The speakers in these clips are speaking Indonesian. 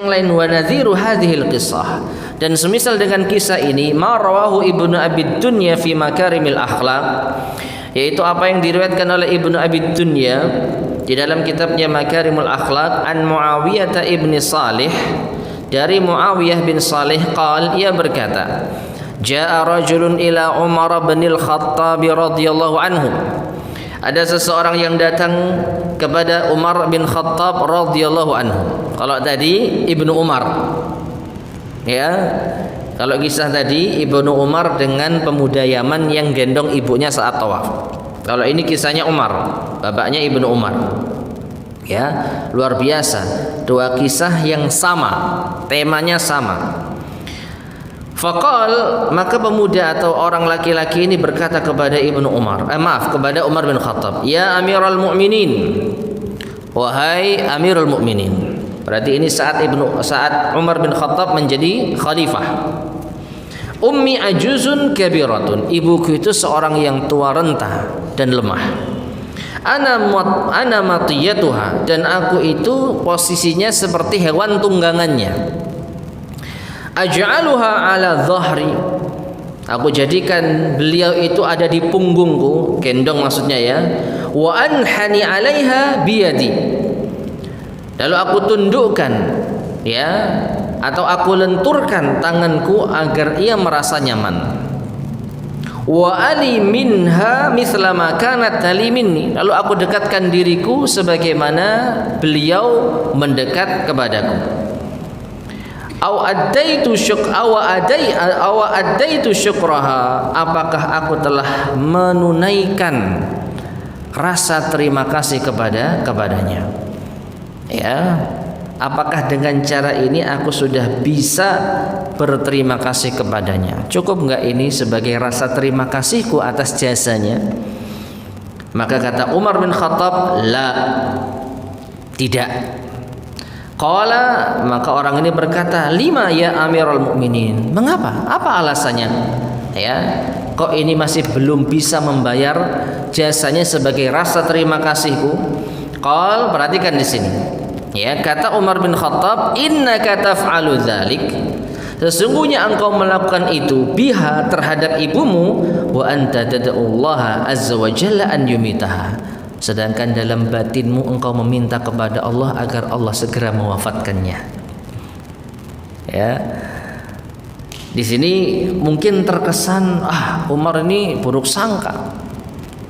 yang lain. Wa nadhiru hadhil qissah, dan semisal dengan kisah ini, ma rawahu Ibnu Abi Dunya fi Makarimil Akhlaq, yaitu apa yang diriwayatkan oleh Ibnu Abi Dunya di dalam kitabnya Makarimul Akhlaq an Muawiyah ibni Salih, dari Muawiyah bin Salih qal, ia berkata, jaa rajulun ila Umar bin al-Khattab radhiyallahu anhu, ada seseorang yang datang kepada Umar bin Khattab radhiyallahu anhu. Kalau tadi Ibnu Umar, ya, kalau kisah tadi Ibnu Umar dengan pemuda Yaman yang gendong ibunya saat tawaf. Kalau ini kisahnya Umar, bapaknya Ibnu Umar. Ya, luar biasa. Dua kisah yang sama, temanya sama. Faqal, maka pemuda atau orang laki-laki ini berkata kepada Ibnu Umar, kepada Umar bin Khattab, ya Amirul Mukminin, wahai Amirul Mukminin. Berarti ini saat Umar bin Khattab menjadi khalifah. Ummi ajuzun kabiratun, ibuku itu seorang yang tua renta dan lemah. Ana matiyatuha, dan aku itu posisinya seperti hewan tunggangannya. Aj'aluha ala dhahri, aku jadikan beliau itu ada di punggungku, gendong maksudnya ya. Wa anhani 'alaiha biyadi, lalu aku tundukkan, ya, atau aku lenturkan tanganku agar ia merasa nyaman. Wa ali minha mithla ma kanat tali minni, lalu aku dekatkan diriku sebagaimana beliau mendekat kepadaku. Addaitu syukraha, apakah aku telah menunaikan rasa terima kasih kepadanya, ya, apakah dengan cara ini aku sudah bisa berterima kasih kepadanya? Cukup enggak ini sebagai rasa terima kasihku atas jasanya? Maka kata Umar bin Khattab, la, tidak. Qala, maka orang ini berkata, lima ya Amirul Mukminin, mengapa? Apa alasannya? Ya, kok ini masih belum bisa membayar jasanya sebagai rasa terima kasihku? Qal, perhatikan di sini. Ya, kata Umar bin Khattab, innaka taf'alu dzalik, sesungguhnya engkau melakukan itu biha, terhadap ibumu, wa anta tad'ullaha azza wa jalla an yumitaha, sedangkan dalam batinmu engkau meminta kepada Allah agar Allah segera mewafatkannya. Ya, di sini mungkin terkesan Umar ini buruk sangka,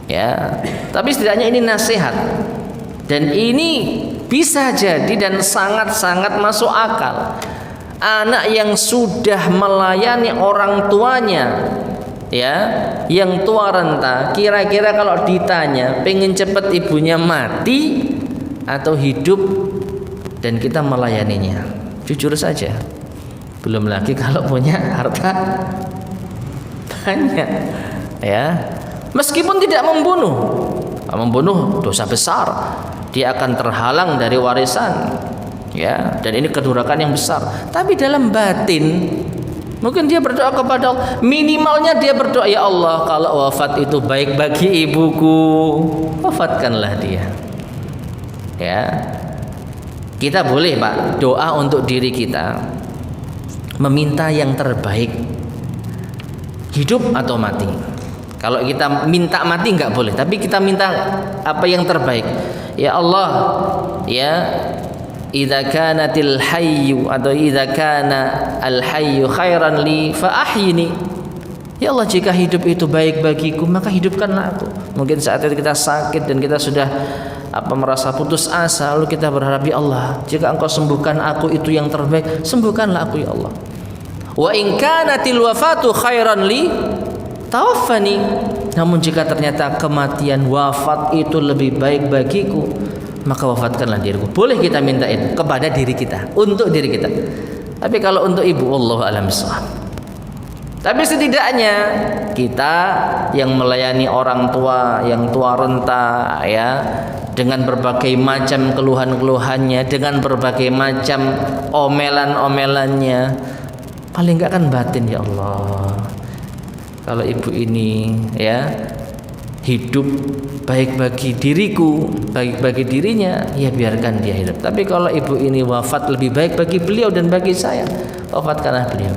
ya, tapi setidaknya ini nasihat, dan ini bisa jadi dan sangat-sangat masuk akal. Anak yang sudah melayani orang tuanya, ya, yang tua renta, kira-kira kalau ditanya pengen cepat ibunya mati atau hidup dan kita melayaninya, jujur saja, belum lagi kalau punya harta banyak, ya, meskipun tidak membunuh dosa besar, dia akan terhalang dari warisan, ya, dan ini kedurhakaan yang besar. Tapi dalam batin mungkin dia berdoa kepada Allah, minimalnya dia berdoa, ya Allah, kalau wafat itu baik bagi ibuku, wafatkanlah dia. Ya, kita boleh Pak doa untuk diri kita, meminta yang terbaik, hidup atau mati. Kalau kita minta mati nggak boleh, tapi kita minta apa yang terbaik. Ya Allah, ya, idza kanatil hayyu atau idza kana al hayyu khairan li fa ahyini, ya Allah, jika hidup itu baik bagiku maka hidupkanlah aku. Mungkin saat itu kita sakit dan kita sudah merasa putus asa, lalu kita berharap, ya Allah, jika engkau sembuhkan aku itu yang terbaik, sembuhkanlah aku ya Allah. Wa in kanatil wafatu khairan li tawaffani, namun jika ternyata kematian, wafat itu lebih baik bagiku, maka wafatkanlah diriku. Boleh kita minta itu kepada diri kita, untuk diri kita. Tapi kalau untuk ibu, wallahu a'lam bishawab. Tapi setidaknya kita yang melayani orang tua yang tua renta, ya, dengan berbagai macam keluhan-keluhannya, dengan berbagai macam omelan-omelannya, paling enggak kan batin, ya Allah, kalau ibu ini, ya, hidup baik bagi diriku, baik bagi dirinya, ya biarkan dia hidup. Tapi kalau ibu ini wafat, lebih baik bagi beliau dan bagi saya, wafatkanlah beliau.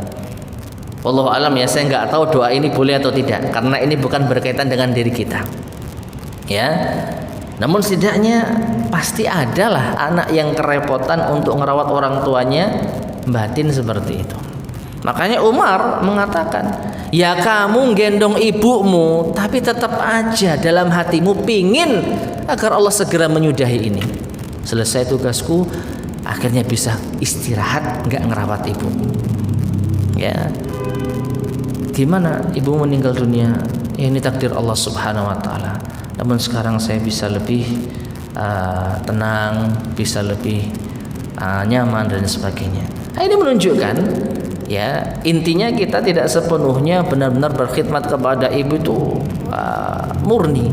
Wallahu alam ya, saya nggak tahu doa ini boleh atau tidak, karena ini bukan berkaitan dengan diri kita. Ya, namun setidaknya pasti adalah anak yang kerepotan untuk merawat orang tuanya, batin seperti itu. Makanya Umar mengatakan, ya kamu gendong ibumu, tapi tetap aja dalam hatimu pingin agar Allah segera menyudahi ini. Selesai tugasku, akhirnya bisa istirahat, nggak ngerawat ibu. Ya, gimana ibu meninggal dunia? Ya, ini takdir Allah Subhanahu Wa Taala. Namun sekarang saya bisa lebih tenang, bisa lebih nyaman dan sebagainya. Nah, ini menunjukkan, ya, intinya kita tidak sepenuhnya benar-benar berkhidmat kepada ibu itu murni.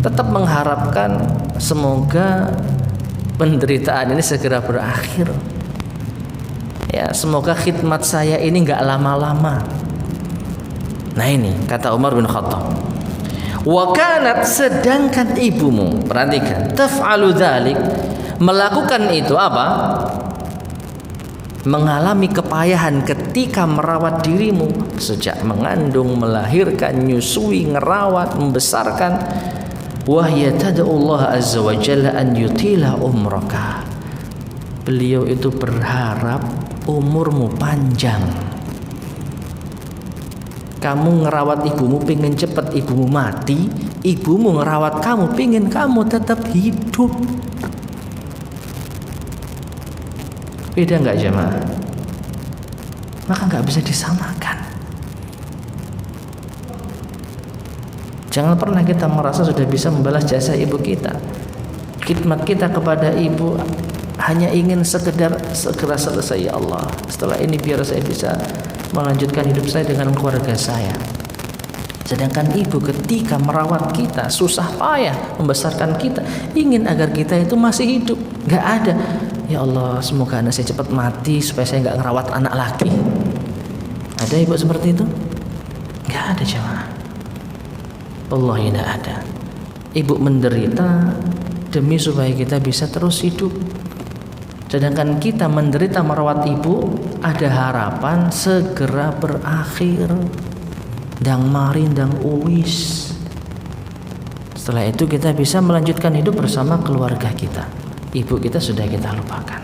Tetap mengharapkan semoga penderitaan ini segera berakhir. Ya, semoga khidmat saya ini nggak lama-lama. Nah ini kata Umar bin Khattab. Wa kanat, sedangkan ibumu, perhatikan, taf'alu dzalik, melakukan itu apa? Mengalami kepayahan ketika merawat dirimu sejak mengandung, melahirkan, nyusui, ngerawat, membesarkan. Wahya tad'ullah azza wa jalla an yutila umraka. Beliau itu berharap umurmu panjang. Kamu ngerawat ibumu pengen cepat ibumu mati, ibumu ngerawat kamu pengen kamu tetap hidup. Beda nggak jemaah? Maka nggak bisa disamakan. Jangan pernah kita merasa sudah bisa membalas jasa ibu kita. Khidmat kita kepada ibu hanya ingin sekedar segera selesai, ya Allah, setelah ini biar saya bisa melanjutkan hidup saya dengan keluarga saya. Sedangkan ibu ketika merawat kita susah payah membesarkan kita, ingin agar kita itu masih hidup. Nggak ada, ya Allah semoga anak saya cepat mati supaya saya nggak ngerawat anak lagi. Ada ibu seperti itu? Nggak ada jemaah. Allah tidak ada. Ibu menderita demi supaya kita bisa terus hidup. Sedangkan kita menderita merawat ibu, ada harapan segera berakhir. Dang marin, dang uwis. Setelah itu kita bisa melanjutkan hidup bersama keluarga kita. Ibu kita sudah kita lupakan.